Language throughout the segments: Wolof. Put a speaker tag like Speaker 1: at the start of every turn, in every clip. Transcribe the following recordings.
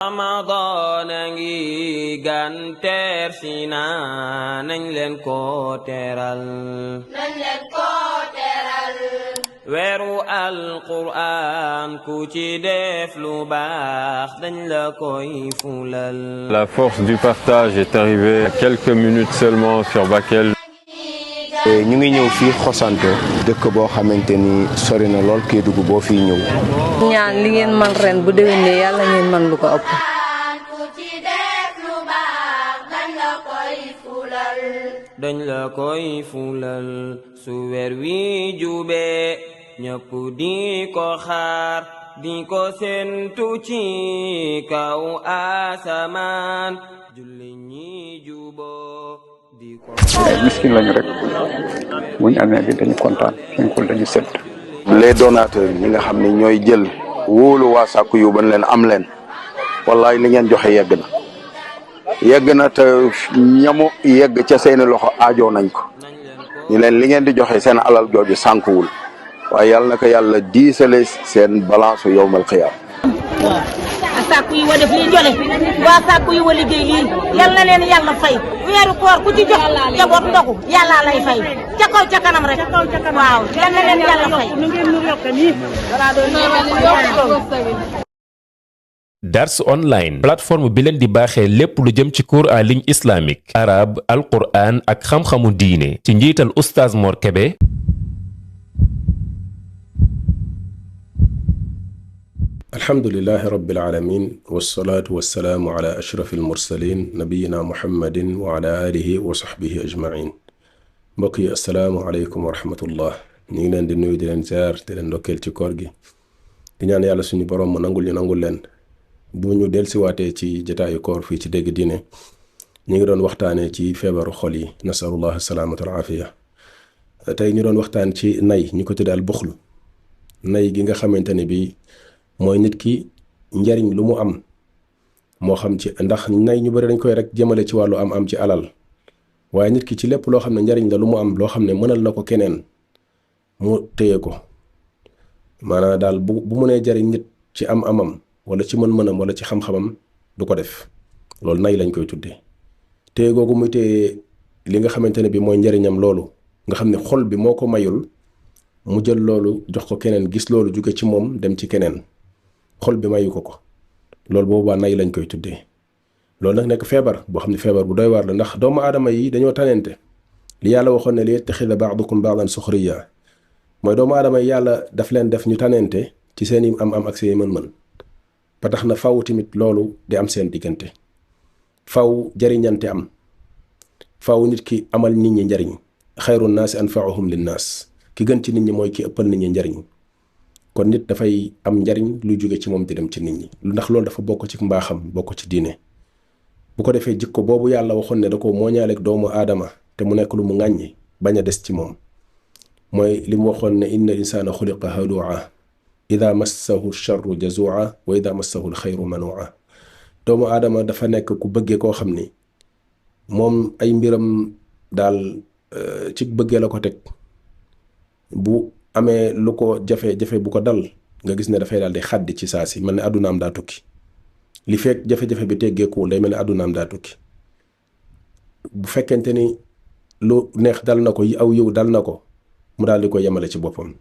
Speaker 1: Ramadan a ngi gan teer si na nañ leen ko teeral weeru alquran ku ci def lu baax dañ la koy fulal.
Speaker 2: La force du partage est arrivée à quelques minutes seulement sur Bakel.
Speaker 3: ñu ngi ñëw fii Xosanto dëkk boo xamante ni sori na lool Kédougou boo fii ñëw.
Speaker 4: ñaan li ngeen man ren bu déwénee yàlla ngeen man lu ko ëpp.
Speaker 1: dañ la koy fulal su weer wi jubee ñëpp di ko xaar di ko sentu ci kaw asamaan julli ñi juboo di ko.
Speaker 5: miskin lañu rek buñ amee bi dañu kontaan suñ xol dañu sedd.
Speaker 3: les donateurs ñi nga xam ne ñooy jël wóolu waa sàkku yu ban leen am leen wallaay li ngeen joxe yegg na te ñamu yegg ca seeni loxo aajoo nañ ko ñu leen li ngeen di joxe seen alal jooju sànkuwul waaye yàlla na ko yàlla diisale seen balance yowmal xiyaam.
Speaker 6: waaw sàkku yi wa def lii jole waa sàkku yi wa liggéey lii yal na leen yàlla fay weeru koor ku ci jox jaboot ndogu yàlla lay fay ca kaw ca kanam rek waaw yal na leen yàlla fay.
Speaker 7: Dars online plateforme bi leen di baaxee lépp lu jëm ci cours en ligne islamique arabe alquran ak xam-xamu diine ci njiital oustaz Mor Kébé.
Speaker 8: alhamdulilahi rabbil alamin wassalaatu wassalaamu ala ashrafi almursalin nabiyina muhammadin wa ala alihi wa sahbihi ajmain mbokk yi assalaamu aleykum wa rahmatullah ñu ngi leen di nuyu di leen ziar di leen ndokkeel ci koor gi di ñaan yàlla suñu borom mu nangul ñu nangul leen. bu ñu dellusiwaatee ci jotaayu koor fii ci dégg diine ñu ngi doon waxtaanee ci feebaru xol yi nasalullah salaamata wal aafiya tey ñu doon waxtaan ci nay ñu ko tuddee al buxlu nay gi nga xamante ne bi mooy nit ki njariñ lu mu am moo xam ci ndax nay ñu bari dañ koy rek jëmale ci wàllu am ci alal waaye nit ki ci lépp loo xam ne njariñ la lu mu am loo xam ne mënal na ko keneen mu téye ko maanaam daal bu mënee jariñ nit ci amam wala ci mën-mënam wala ci xam-xamam du ko def loolu nay lañ koy tuddee téye googu muy téye li nga xamante ne bi mooy njariñam loolu nga xam ne xol bi moo ko mayul mu jël loolu jox ko keneen gis loolu jóge ci moom dem ci keneen xol bi mayu ko loolu boobaa nay lañ koy tuddee loolu nag nekk feebar boo xam ne feebar bu doy waar la ndax doomu aadama yi dañoo tanente li yàlla waxoon ne li yattaxida ba'dukum ba'dan suxriya mooy doomu aadama yi yàlla daf leen def ñu tanente ci seeni am ak seeni mën-mën ba tax na faw tamit loolu di am seen diggante faw jariñante am faw nit ki amal nit ñi njariñ xayru naasi anfaahum linnaas ki gën ci nit ñi mooy ki ëppal nit ñi njariñ kon nit dafay am njariñ lu jóge ci moom di dem ci nit ñi ndax loolu dafa bokk ci mbaaxam bokk ci diine bu ko defee jikko boobu yàlla waxoon ne da ko mooñaaleeg doomu aadama te mu nekk lu mu ŋàññi bañ a des ci moom mooy li mu waxoon ne inna insaana xuliqa halua ida massahu charru jazua wa ida massahu alxayru manua doomu aadama dafa nekk ku bëggee koo xam ni moom ay mbiram daal ci bëggee la ko teg bu amee lu ko jafe-jafe bu ko dal nga gis ne dafay daal di xaddi ci saa si mel ne àddunaam daa tukki li fekk jafe-jafe bi teggeekuwul day mel ne àddunaam daa tukki bu fekkente ni lu neex dal na ko aw yiw dal na ko mu daal di ko yemale ci boppam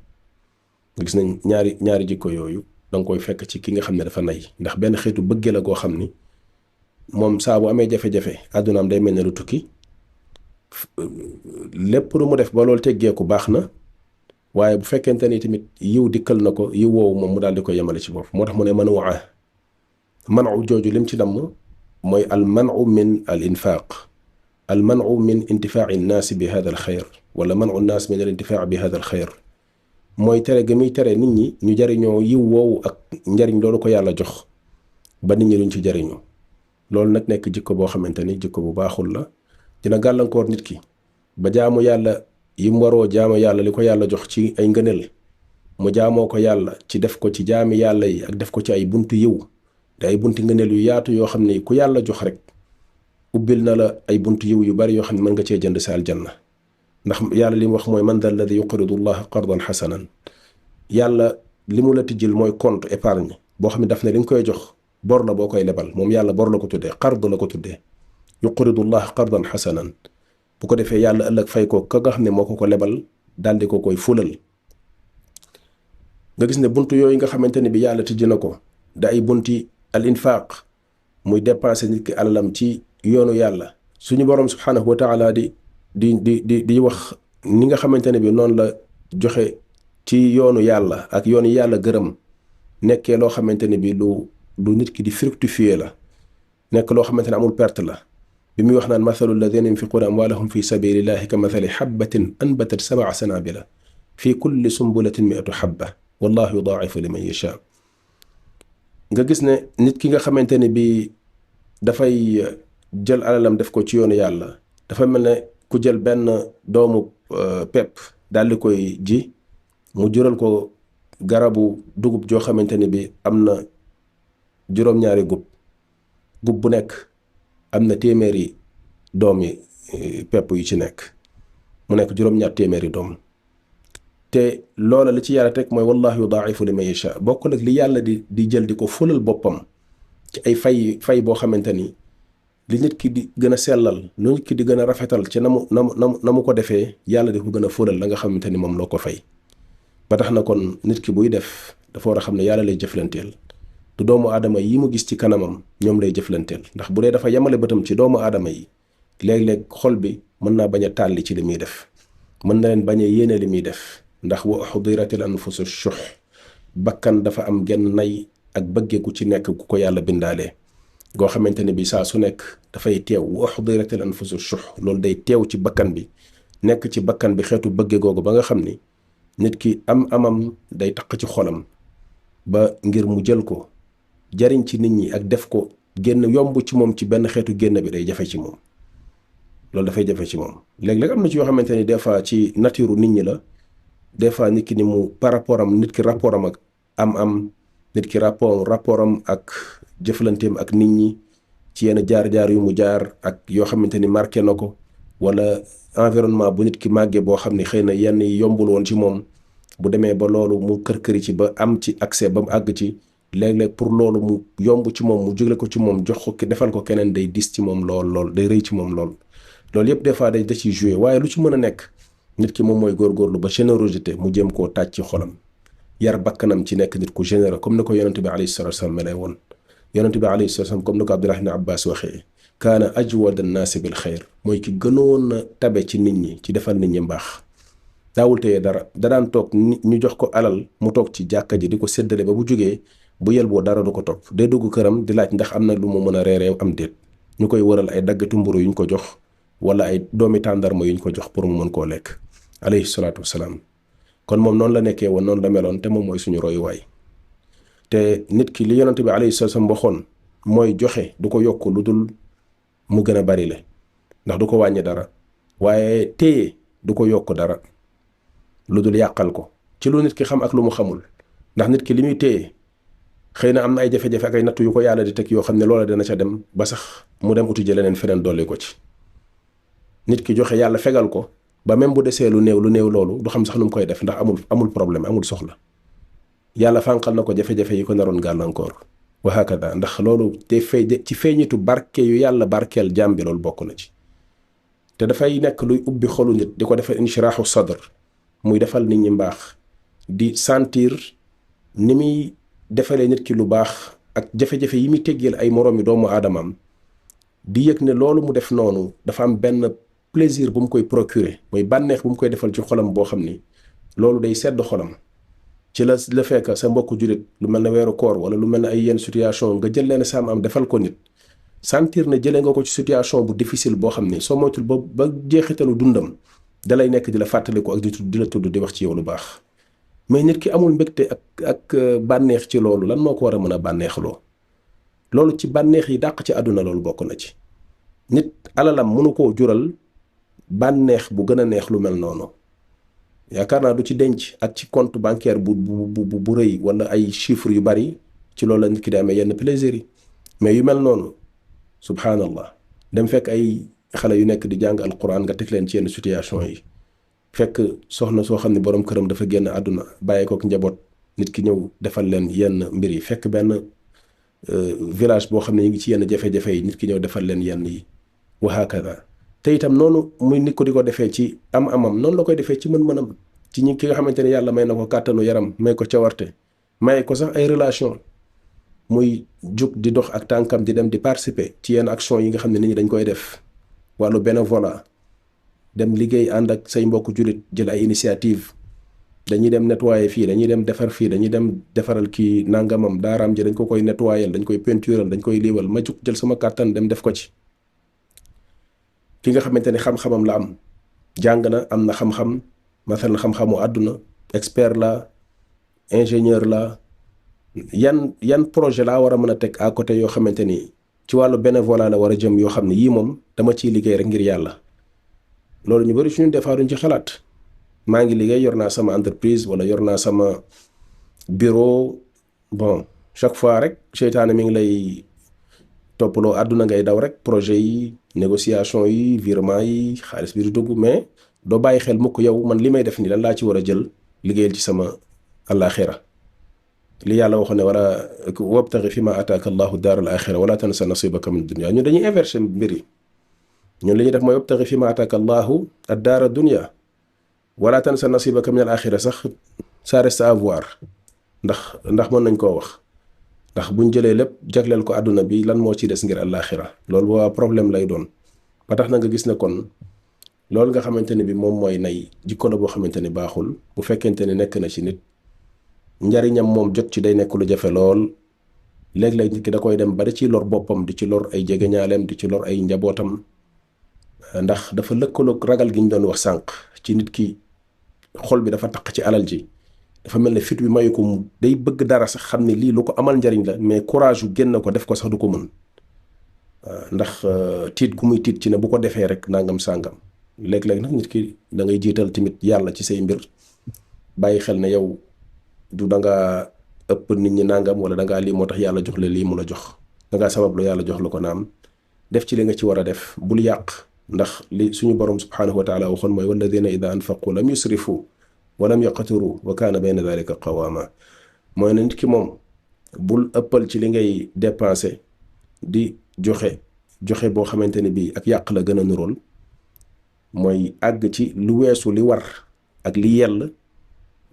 Speaker 8: gis nañ ñaari jikko yooyu danga koy fekk ci ki nga xam ne dafa nay ndax benn xeetu bëggee la goo xam ni moom saa bu amee jafe-jafe àddunaam day mel ne lu tukki lépp lu mu def ba loolu teggeeku baax na waaye bu fekkente ni tamit yiw dikkal na ko yiw woowu moom mu daal di ko yemale ci bopp moo tax mu ne manu jooju lim ci damm mooy al manu min al infaq al manu min intifaaci nnaasi bi hada al xayr wala manu nnaas min al intifaac bi hada al xayr mooy tere ga muy tere nit ñi ñu jariñoo yiw woowu ak njariñ loolu ko yàlla jox ba nit ñi duñ ci jariñoo loolu nag nekk jikko boo xamante ni jikko bu baaxul la dina gàllankoor nit ki ba jaamu yàlla yi mu waroo jaamu yàlla li ko yàlla jox ci ay ngëneel mu jaamoo ko yàlla ci def ko ci jaami yàlla yi ak def ko ci ay buntu yiw te ay buntu ngëneel yu yaatu yoo xam ne ku yàlla jox rek ubbil na la ay buntu yiw yu bari yoo xam ne mën nga cee jënd sa aljanna ndax yàlla li mu wax mooy man dal alladi yuqridu llaha qardan xasanan yàlla li mu la tijjil mooy compte épargne boo xam ne daf ne li nga koy jox bor la boo koy lebal moom yàlla bor la ko tuddee qard la ko tuddee yuqridu llah qardan xasanan bu ko defee yàlla ëllëg fay ko ka nga xam ne moo ko lebal daal di ko koy fulal. nga gis ne buntu yooyu nga xamante ne bi yàlla tijji na ko da ay bunti al infaq muy dépenser nit ki alalam ci yoonu yàlla suñu borom subhanahu wa taala di wax ni nga xamante ne bi noonu la joxe ci yoonu yàlla ak yoonu yàlla gërëm nekkee loo xamante ne bi lu nit ki di fructifier la nekk loo xamante ne amul perte la bi muy wax naan mathalu alladhina yunfiquna amwalahum fi sabilillahi ka mathali habbatin anbatat 7 sanabila fi kulli sumbulatin 100 habba wallahu yudaa'ifu liman yasha. nga gis ne nit ki nga xamante ne bi dafay jël alalam def ko ci yoonu yàlla dafa mel ne ku jël benn doomu pepp daal di koy ji mu jural ko garabu dugub joo xamante ne bi am na juróom-ñaari gub bu nekk am na téeméeri doomi pepp yu ci nekk mu nekk juróom-ñaar téeméeri doom te loola li ci yàlla teg mooy wallahu yudaa'ifu liman yasha bokk nag li yàlla di jël di ko fulal boppam ci ay fay boo xamante ni li nit ki di gën a sellal lu nit ki di gën a rafetal ci na mu ko defee yàlla di ko gën a fulal la nga xamante ni moom loo ko fay. ba tax na kon nit ki buy def dafa war a xam ne yàlla lay jëflanteel du doomu aadama yi mu gis ci kanamam ñoom lay jëflanteel ndax bu dee dafa yemale bëtam ci doomu aadama yi léeg-léeg xol bi mën naa bañ a tàlli ci li muy def mën na leen bañ a yéene li muy def ndax wa uhdiratil anfusu shuh bakkan dafa am genn nay ak bëggee ku ci nekk ku ko yàlla bindaalee goo xamante ne bi saa su nekk dafay teew wa uhdiratil anfusu shuh loolu day teew ci bakkan bi nekk ci bakkan bi xeetu bëggee googu ba nga xam ni nit ki amam day taq ci xolam ba ngir mu jël ko jariñ ci nit ñi ak def ko génn yomb ci moom ci benn xeetu génn bi day jafe ci moom loolu dafay jafe ci moom léeg-léeg am na ci yoo xamante ni des fois ci nature nit ñi la des fois nit ki ni mu par rapport am nit ki rapport am ak am nit ki rapport am ak jëflanteem ak nit ñi ci yenn jaar-jaar yu mu jaar ak yoo xamante ni marqué na ko wala environnement bu nit ki màggee boo xam ne xëy na yenn yi yombul woon ci moom bu demee ba loolu mu kër-këri ci ba am ci accès ba mu àgg ci léeg-léeg pour loolu mu yomb ci moom mu jógle ko ci moom jox ko ki defal ko keneen day dis ci moom lool day rëy ci moom loolu yëpp des fois da ciy joué waaye lu ci mën a nekk nit ki moom mooy góorgóorlu ba générosité mu jéem koo taaj ci xolam yar bakkanam ci nekk nit ku généreux comme ni ko yonent bi alayhi salatu wasallam melee woon yonent bi alayhi salatu wasallam comme ni ko Abdullah ibn Abbas waxee kaana ajwad an-naasi bil xayr mooy ki gënoon a tabe ci nit ñi ci defal nit ñi mbaax daawul téye dara da daan toog ñu jox ko alal mu toog ci jàkka ji di ko séddale ba bu jógee bu yel boo dara du ko topp day dugg këram di laaj ndax am na lu mu mën a reeree am déet ñu koy wëral ay daggatu mburu yuñ ko jox wala ay doomi tàndarma yuñ ko jox pour mu mën koo lekk alayhi salaatu wasalaam kon moom noonu la nekkee woon noonu la meloon te moom mooy suñu royuwaay te nit ki li yonent bi alayhi salaatu wasalaam waxoon mooy joxe du ko yokk lu dul mu gën a bari le ndax du ko wàññi dara waaye téye du ko yokk dara lu dul yàqal ko ci lu nit ki xam ak lu mu xamul ndax nit ki li muy téye xëy na am na ay jafe-jafe ak ay nattu yu ko yàlla di teg yoo xam ne loola dina ca dem ba sax mu dem uti leneen feneen dolli ko ci nit ki joxe yàlla fegal ko ba même bu desee lu néew loolu du xam sax nu mu koy def ndax amul problème amul soxla yàlla fànqal na ko jafe-jafe yi ko naroon gàllankoor wa hakada ndax loolu te ci feeñitu barke yu yàlla barkeel jaam bi loolu bokk na ci te dafay nekk luy ubbi xolu nit di ko defal inshiraaxu sadr muy defal nit ñi mbaax di sentir ni muy defalee nit ki lu baax ak jafe-jafe yi muy teggeel ay moroomi doomu aadamam di yëg ne loolu mu def noonu dafa am benn plaisir bu mu koy procurer mooy bànneex bu mu koy defal ci xolam boo xam ni loolu day sedd xolam ci la fekk sa mbokku jullit lu mel ne weeru koor wala lu mel ne ay yenn situation nga jël leen saam am defal ko nit sentir ne jëlee nga ko ci situation bu difficile boo xam ni soo moytul ba jeexitalu dundam dalay nekk di la fàttaliku ak di la tudd di wax ci yow lu baax mais nit ki amul mbégte ak bànneex ci loolu lan moo ko war a mën a bànneexloo loolu ci bànneex yi dàq ci àdduna loolu bokk na ci nit alalam mënu koo jural bànneex bu gën a neex lu mel noonu yaakaar naa du ci denc ak ci compte bancaire bu rëy wala ay chiffres yu bari ci loolu la nit ki di amee yenn plaisir yi mais yu mel noonu subhanallah dem fekk ay xale yu nekk di jàng alquran nga teg leen ci yenn situation yi fekk soxna soo xam ne borom këram dafa génn àdduna bàyyi kook njaboot nit ki ñëw defal leen yenn mbir yi fekk benn village boo xam ne ñu ngi ci yenn jafe-jafe yi nit ki ñëw defal leen yenn yi wa hakada te itam noonu muy nit ko di ko defee ci amam noonu la koy defee ci mën-mënam ci ñi ki nga xamante ne yàlla may na ko kàttanu yaram may ko cawarte may ko sax ay relation muy jug di dox ak tànkam di dem di participer ci yenn action yi nga xam ne nit ñi dañ koy def wàllu bénévolat dem liggéey ànd ak say mbokk jullit jël ay initiative dañuy dem nettoyer fii dañuy dem defar fii dañuy dem defaral kii nangamam daaraam ji dañ ko koy nettoyer dañ koy peintural dañ koy liibal ma jug jël sama kàttan dem def ko ci ki nga xamante ne xam-xamam la am jàng na am na xam-xam masalan xam-xamu àdduna expert la ingénieur la yan projet laa war a mën a teg à côté yoo xamante ni ci wàllu bénévolat la war a jëm yoo xam ne yii moom dama ciy liggéey rek ngir yàlla loolu ñu bari suñu des fois duñ ci xalaat maa ngi liggéey yor naa sama entreprise wala yor naa sama bureau bon chaque fois rek seytaane mi ngi lay toppaloo àdduna ngay daw rek projet yi négociation yi virement yi xaalis bi di dugg mais doo bàyyi xel mukk yow man li may def nii lan laa ci war a jël liggéeyal ci sama àllaaxira li yàlla waxoon ne war a wabtaxi fi ma ataaka allahu daaral axira wala tansa nasibaka min dunya ñun dañuy inversé mbir yi ñun li ñuy def mooy wabtaxi fi ma ataaka allahu ad daara dunya wala tansa nasibaka min al axira sax ça reste à voir ndax mën nañ koo wax ndax buñ jëlee lépp jagleel ko àdduna bi lan moo ci des ngir àllaaxira loolu boobaa problème lay doon ba tax na nga gis ne kon loolu nga xamante ne bi moom mooy nay jikko la boo xamante ne baaxul bu fekkente ne nekk na ci nit njariñam moom jot ci day nekk lu jafe lool léeg-léeg nit ki da koy dem ba da ciy lor boppam di ci lor ay jegeñaaleem di ci lor ay njabootam ndax dafa lëkkaloog ragal gi ñu doon wax sànq ci nit ki xol bi dafa taq ci alal ji dafa mel ne fit bi mayu ko mu day bëgg dara sax xam ne lii lu ko amal njariñ la mais courage yu génn ko def ko sax du ko mën ndax tiit gu muy tiit ci ne bu ko defee rek nangam sàngam léeg-léeg nag nit ki da ngay jiital tamit yàlla ci say mbir bàyyi xel ne yow du dangaa ëpp nit ñi nangam wala dangaa lii moo tax yàlla jox la lii mu la jox dangaa sabab lu yàlla jox la ko naam def ci li nga ci war a def bul yàq ndax li suñu borom subhanahu wa taala waxoon mooy walladina ida anfaqu lam yusrifu wa lam yaqturu wa kaana bayna dalika qawama mooy ne nit ki moom bul ëppal ci li ngay dépenser di joxe boo xamante ne bii ak yàq la gën a nurool mooy àgg ci lu weesu li war ak li yell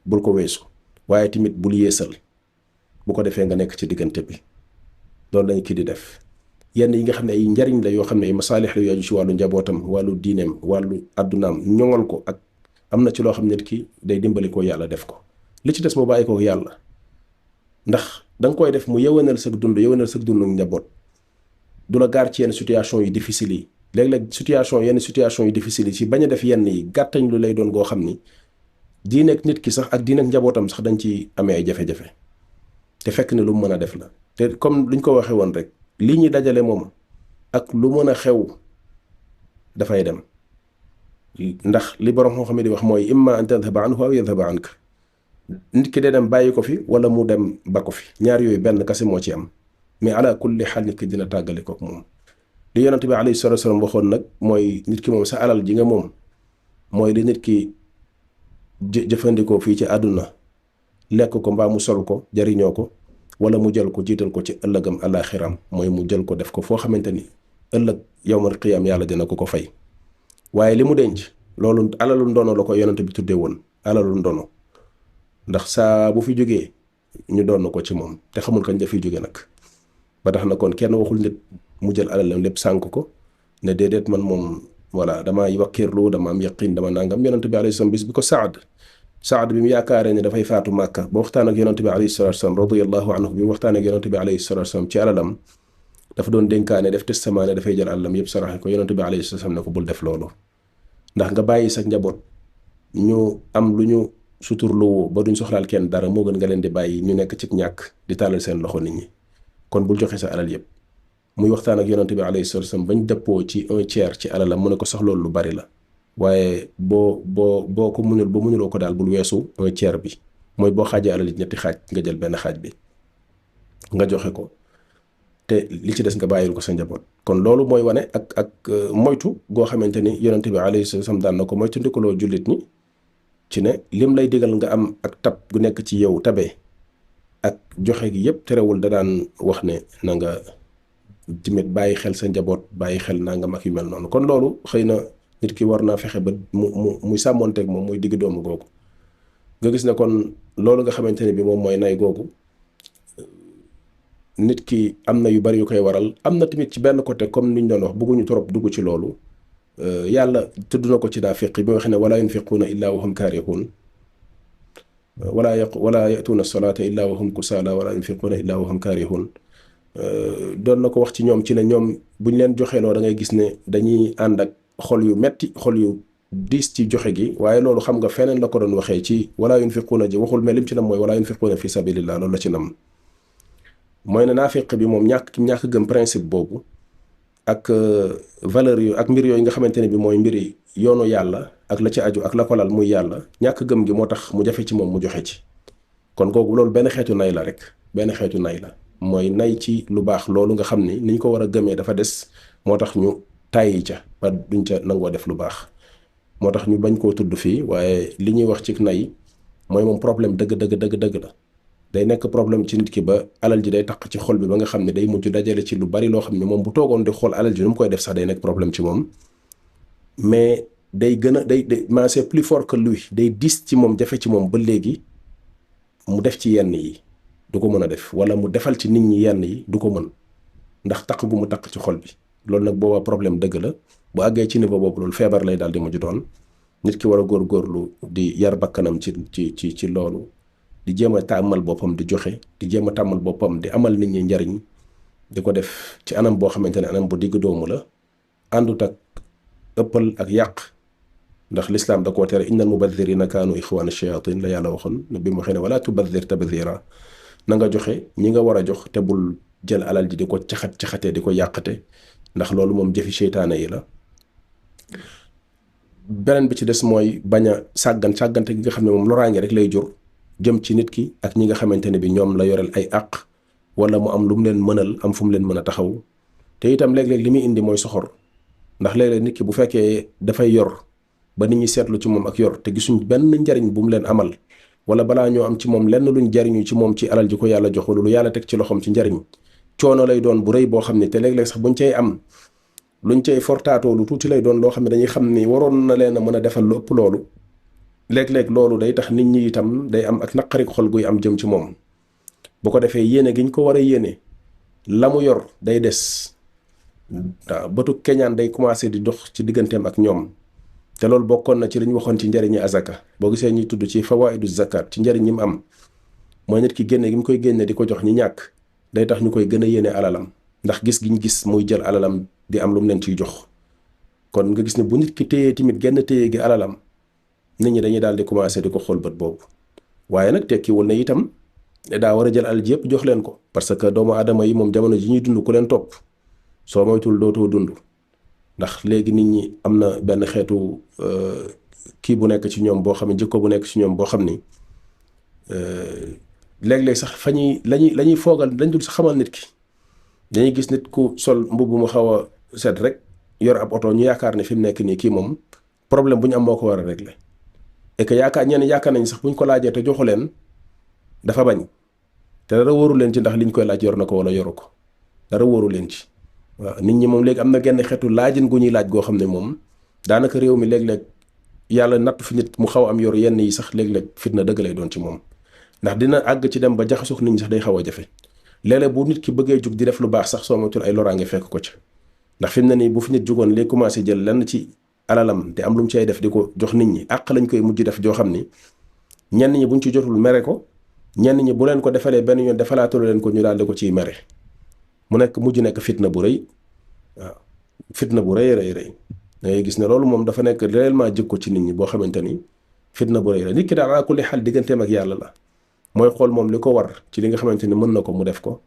Speaker 8: bul ko weesu waaye tamit bul yeesal bu ko defee nga nekk ci diggante bi loolu lañ kii di def yenn yi nga xam ne ay njariñ la yoo xam ne ay masaalix la yooyu ci wàllu njabootam wàllu diineem wàllu àddunaam ñoŋal ko ak am na ci loo xam ne nit ki day dimbali ko yàlla def ko li ci des mu bàyyi ko yàlla ndax da nga koy def mu yëwanal sa dund njaboot du la gaar ci yenn situation yu difficile yi léeg-léeg yenn situation yu difficile yi ci bañ a def yenn yi gàttañ lu lay doon goo xam ni diineeg nit ki sax ak diineeg njabootam sax dañ ci amee ay jafe-jafe te fekk ne lu mu mën a def la te comme luñ ko waxee woon rek li ñuy dajale moom ak lu mën a xew dafay dem ndax li borom xam-xam di wax mooy imma an tadhaba anhu aw yadhaba anka nit ki dee dem bàyyi ko fi wala mu dem ba ko fi ñaar yooyu benn kase moo ci am mais ala kulli xaal nit ki dina tàggale kook moom li yonent bi alayhi salatu wasallam waxoon nag mooy nit ki moom sa alal ji nga moom mooy li nit ki jëfandikoo fii ci àdduna lekk ko mbaa mu sol ko jariñoo ko wala mu jël ko jiital ko ci ëllëgam alaxiram mooy mu jël ko def ko foo xamante ni ëllëg yawmal qiyaam yàlla dina ko fay waaye li mu denc loolu alalu ndono la ko yonent bi tuddee woon alalu ndono ndax saa bu fi jógee ñu doon ko ci moom te xamul kañ dafiy jóge nag ba tax na kon kenn waxul nit mu jël alalam lépp sànk ko ne déedéet man moom voilà dama wakkiirlu dama am yaqin dama nangam yonent bi alayhi salaam bis bi ko Saad bi mu yaakaaree ne dafay faatu Màkka ba waxtaan ak yonent bi alayhi salaatu salaam radiyallahu anhu bi mu waxtaan ak yonent bi alayhi salaatu salaam ci alalam dafa doon dénkaane def testament ne dafay jël alalam yëpp saraxe ko yonent bi alayhi salaatu salaam ne ko bul def loolu ndax nga bàyyi sa njaboot ñu am lu ñu suturloo ba duñ soxlaal kenn dara moo gën nga leen di bàyyi ñu nekk ci ñàkk di tàllal seen loxo nit ñi kon bul joxe sa alal yëpp muy waxtaan ak yonent bi alayhi salaatu salaam bañ dëppoo ci 1/3 ci alalam mu ne ko sax loolu lu bari la waaye boo ko mënuloo ko daal bul weesu 1/3 bi mooy boo xaajee alal ñetti xaaj nga jël benn xaaj bi nga joxe ko te li ci des nga bàyyil ko sa njaboot kon loolu mooy wane ak moytu goo xamante ni yonent bi alayhi salaam daan na ko moytu ndikaloo jullit ñi ci ne lim lay digal nga am ak tab gu nekk ci yow tabee ak joxe gi yëpp terewul da daan wax ne na nga tamit bàyyi xel sa njaboot bàyyi xel nangam ak yu mel noonu. kon loolu xëy na nit ki war naa fexe ba muy sàmmonteeg moom muy digg doomu googu. nga gis ne kon loolu nga xamante ne bi moom mooy nay googu nit ki am na yu bari yu koy waral. am na tamit ci benn côté comme niñ doon wax bëgguñu trop dugg ci loolu yàlla tudd na ko ci naafiq bi nga xam ne wala yunfiquuna illaa wa hum kaarihuun wala yatuuna salaata illaa wa hum kusaala wala yunfiquuna illaa wa hum kaarihuun doon na ko wax ci ñoom ci ne ñoom buñ leen joxeeloo da ngay gis ne dañuy ànd ak xol yu metti xol yu diis ci joxe gi. waaye loolu xam nga feneen la ko doon waxee ci wala yunfiquuna ji waxul mais lim ci nam mooy wala yunfiquuna fi sabilillah loolu la ci nam mooy ne naafiq bi moom ñàkk gëm principe boobu ak valeur yu ak mbir yooyu nga xamante ne bi mooy mbiri yoonu yàlla ak la ci aju ak la ko lal muy yàlla ñàkk gëm gi moo tax mu jafe ci moom mu joxe ci. kon kooku loolu benn xeetu nay la rek benn xeetu nay la mooy nay ci lu baax loolu nga xam ni niñ ko war a gëmee dafa des moo tax ñu tàyyi ca ba duñ ca nangoo def lu baax. moo tax ñu bañ koo tudd fii waaye li ñuy wax ci nay mooy moom problème dëgg la day nekk problème ci nit ki ba alal ji day taq ci xol bi ba nga xam ne day mujj dajale ci lu bari loo xam ne moom bu toogoon di xool alal ji nu mu koy def sax day nekk problème ci moom. mais day gën a day mais c'est plus fort que lui day dis ci moom jafe ci moom ba léegi mu def ci yenn yi du ko mën a def wala mu defal ci nit ñi yenn yi du ko mën ndax taq gu mu taq ci xol bi. loolu nag boobaa problème dëgg la bu àggee ci niveau boobu loolu feebar lay daal di mujj doon nit ki war a góorgóorlu di yar bakkanam ci loolu di jéem a tàmmal boppam di joxe di jéem a tàmmal boppam di amal nit ñi njariñ di ko def ci anam boo xamante ne anam bu digg doomu la àndut ak ëppal ak yàq ndax lislaam da koo tere innal mubadirina kaanu ixwaana shayatin la yàlla waxoon bi mu waxee ne wala tubadir tabdira na nga joxe ñi nga war a jox te bul jël alal ji di ko caxatee di ko yàqate ndax loolu moom jëfi seytaane yi la. beneen bi ci des mooy bañ a sàggante gi nga xam ne moom loraange rek lay jur jëm ci nit ki ak ñi nga xamante ne bi ñoom la yoreel ay àq wala mu am lu mu leen mënal am fu mu leen mën a taxaw. te itam léeg-léeg li muy indi mooy soxor ndax léeg-léeg nit ki bu fekkee dafay yor ba nit ñi seetlu ci moom ak yor te gisuñ benn njariñ bu mu leen amal wala balaa ñoo am ci moom lenn luñ jariñu ci moom ci alal ji ko yàlla jox wala lu yàlla teg ci loxoom ci njariñ coono lay doon bu rëy boo xam ne te léeg-léeg sax buñ cay am luñ cay fortaatoo lu tuuti lay doon loo xam ne dañuy xam ni waroon na leen a mën a defal lu ëpp loolu. léeg-léeg loolu day tax nit ñi itam day am ak naqari xol guy am jëm ci moom bu ko defee yéene gi ñu ko war a yéene la mu yor day des waaw bëtu keñaan day commencé di dox ci digganteem ak ñoom. te loolu bokkoon na ci li ñu waxoon ci njariñi azaka boo gisee ñuy tudd ci fawaidu zakat ci njariñ ñi mu am mooy nit ki génne gi mu koy génne di ko jox ñi ñàkk day tax ñu koy gën a yéene alalam ndax gis gi ñu gis muy jël alalam di am lu mu leen ciy jox. kon nga gis ne bu nit ki téyee tamit genn téye gi alalam nit ñi dañuy daal di commencé di ko xool bët boobu waaye nag tekkiwul ne itam daa war a jël alal ji yëpp jox leen ko parce que doomu aadama yi moom jamono ji ñuy dund ku leen topp soo moytul dootoo dund. ndax léegi nit ñi am na benn xeetu kii bu nekk ci ñoom boo xam ne jikko bu nekk ci ñoom boo xam ni léeg-léeg sax fa ñuy lañuy foogal dañ dul sax xamal nit ki dañuy gis nit ku sol mbubb mu xaw a set rek yor ab oto ñu yaakaar ne fi mu nekk nii kii moom problème bu ñu am moo ko war a régler et que ñenn yaakaar nañ sax bu ñu ko laajee te joxu leen dafa bañ te dara wóoru leen ci ndax liñ koy laaj yor na ko wala yoru ko dara wóoru leen ci. waaw nit ñi moom léegi am na genn xeetu laajin gu ñuy laaj goo xam ne moom daanaka réew mi léeg-léeg yàlla natt fi nit mu xaw am yor yenn yi sax léeg-léeg fitna dëgg lay doon ci moom ndax dina àgg ci dem ba jaxasoog nit ñi sax day xaw a jafe léeg-léeg bu nit ki bëggee jug di def lu baax sax soo matul ay loraange fekk ko ca ndax fi mu ne nii bu fi nit jugoon léegi commencé jël lenn ci alalam te am lu mu cay def di ko jox nit ñi àq lañ koy mujj def joo xam ni ñenn ñi buñ ci jotul mere ko ñenn ñi bu leen ko defalee benn yoon defalaatulu leen ko ñu daal di ko ciy mere mu nekk mujj nekk fitna bu rëy waaw fitna bu rëy da ngay gis ne loolu moom dafa nekk réellement jikko ci nit ñi boo xamante ni fitna bu rëy la nit ki daal ala kulli xaal digganteem ak yàlla la mooy xool moom li ko war ci li nga xamante ni mën na ko mu def ko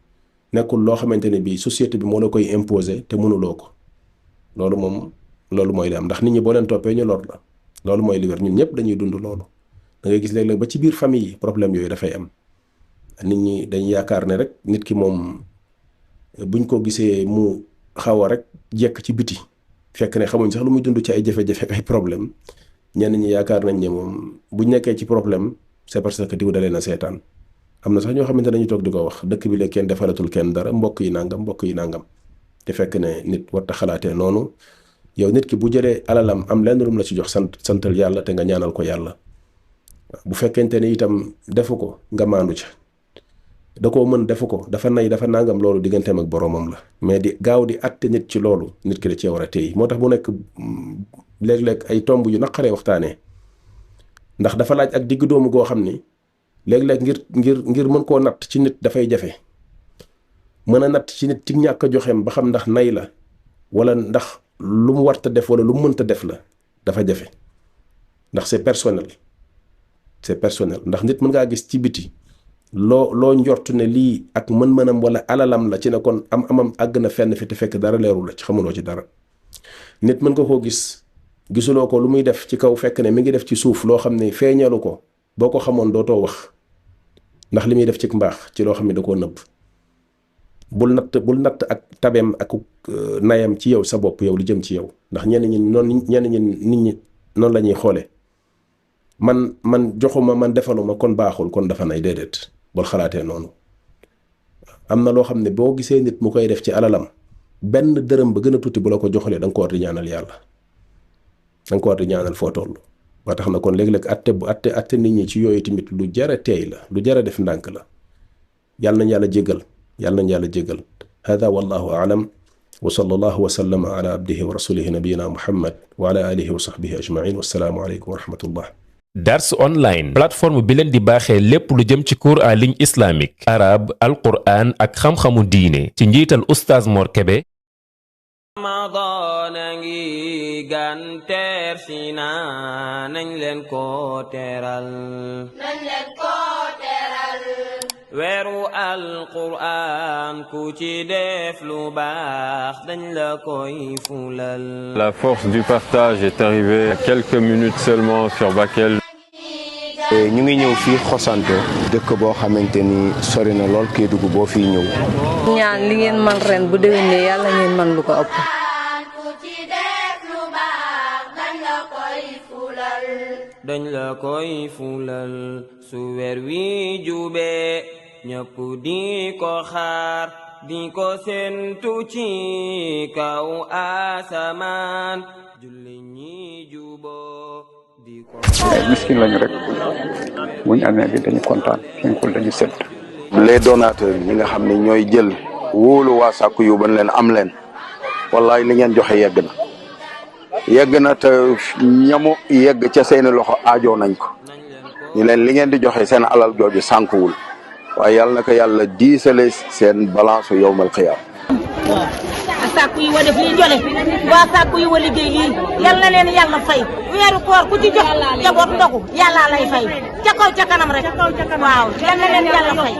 Speaker 8: nekkul loo xamante ni bii société bi moo la koy imposer te mënuloo ko loolu moom loolu mooy li am ndax nit ñi boo leen toppee ñu lor la loolu mooy li wér ñun ñëpp dañuy dund loolu da ngay gis léeg-léeg ba ci biir famille yi problème yooyu dafay am nit ñi dañ yaakaar ne rek nit ki moom buñ ko gisee mu xaw a rek jekk ci biti fekk ne xamuñ sax lu muy dund ci ay jafe-jafe ay problème ñenn ñi yaakaar nañ ne moom buñ nekkee ci problème c'est parce que diw dalee na seetaan am na sax ñoo xamante ne dañuy toog di ko wax dëkk bi léegi kenn defalatul kenn dara mbokk yi nangam te fekk ne nit warta xalaatee noonu. yow nit ki bu jëlee alalam am lenn lu mu la ci jox santal yàlla te nga ñaanal ko yàlla bu fekkente ne itam defu ko nga maandu ca da koo mën defu ko dafa nay dafa nangam loolu digganteem ak boroomam la mais di gaaw di atte nit ci loolu nit ki da cee war a téy moo tax bu nekk léeg-léeg ay tomb yu naqaree waxtaanee ndax dafa laaj ak digg doomu goo xam ni léeg-léeg ngir mën koo natt ci nit dafay jafe mën a natt ci nit ci ñàkk a joxeem ba xam ndax nay la wala ndax lu mu warta def wala lu mu mënta def la dafa jafe ndax c'est personnel ndax nit mën ngaa gis ci biti loo njortu ne lii ak mën-mënam wala alalam la ci ne kon amam àgg na fenn fi te fekk dara leerul la ci xamuloo ci dara. nit mën nga koo gisuloo ko lu muy def ci kaw fekk ne mi ngi def ci suuf loo xam ne feeñalu ko boo ko xamoon dootoo wax ndax li muy def ci mbaax ci loo xam ne da koo nëbb. bul natt ak tabeem ak nayam ci yow sa bopp yow li jëm ci yow ndax ñenn ñi nit ñi noonu la ñuy xoole man joxuma man defaluma kon baaxul kon dafa nay déedéet bul xalaatee noonu. am na loo xam ne boo gisee nit mu koy def ci alalam benn dërëm ba gën a tuuti bu la ko joxalee da nga ko war di ñaanal yàlla da nga ko war di ñaanal foo toll. ba tax na kon léeg-léeg atte nit ñi ci yooyu tamit lu jara teey la lu jara def ndànk la yàlla nañ yàlla jéggal hada wallahu a'lam wa sallallahu wa sallama ala abdihi wa rasulihi nabiyina muhammad wa ala alihi wa sahbihi ajma'in wassalaamu aleykum wa rahmatullah.
Speaker 7: Dars online plateforme bi leen di baaxee lépp lu jëm ci cours en ligne islamique arabe alquran ak xam-xamu diine ci njiital oustaz Mor Kébé.
Speaker 1: Ramadan a ngi gan teer si na nañ leen ko teral weeru alquran ku ci def lu baax dañ la koy fulal.
Speaker 2: La force du partage est arrivée à quelques minutes seulement sur Bakel.
Speaker 9: ñu ngi ñëw fii Xosanto dëkk boo xamante ni sori na lool Kédougou boo fii ñëw.
Speaker 4: ñaan li ngeen man ren bu déwénee yàlla ngeen man lu ko ëpp.
Speaker 1: dañ la koy fulal su weer wi jubee ñëpp di ko xaar di ko sentu ci kaw asamaan julli ñi juboo di ko
Speaker 5: miskin lañu rek buñ amee bi dañu kontaan suñ xol dañu set.
Speaker 3: les donateurs ñi nga xam ne ñooy jël wóolu waa Sakku Yiw ban leen am leen wallaay li ngeen joxe yegg na te ñamu yegg ca seeni loxo aajoo nañ ko ñu leen li ngeen di joxe seen alal jooju sànkuwul waaye yàlla na ko yàlla diisale seen balance yawmal qiyaam.
Speaker 6: Sakku Yiw def lii jole waa Sakku Yiw liggéey lii yal na leen yàlla fay weeru koor ku ci jox jaboot ndogu yàlla lay fay ca kaw ca kanam rek waaw yal na leen yàlla fay.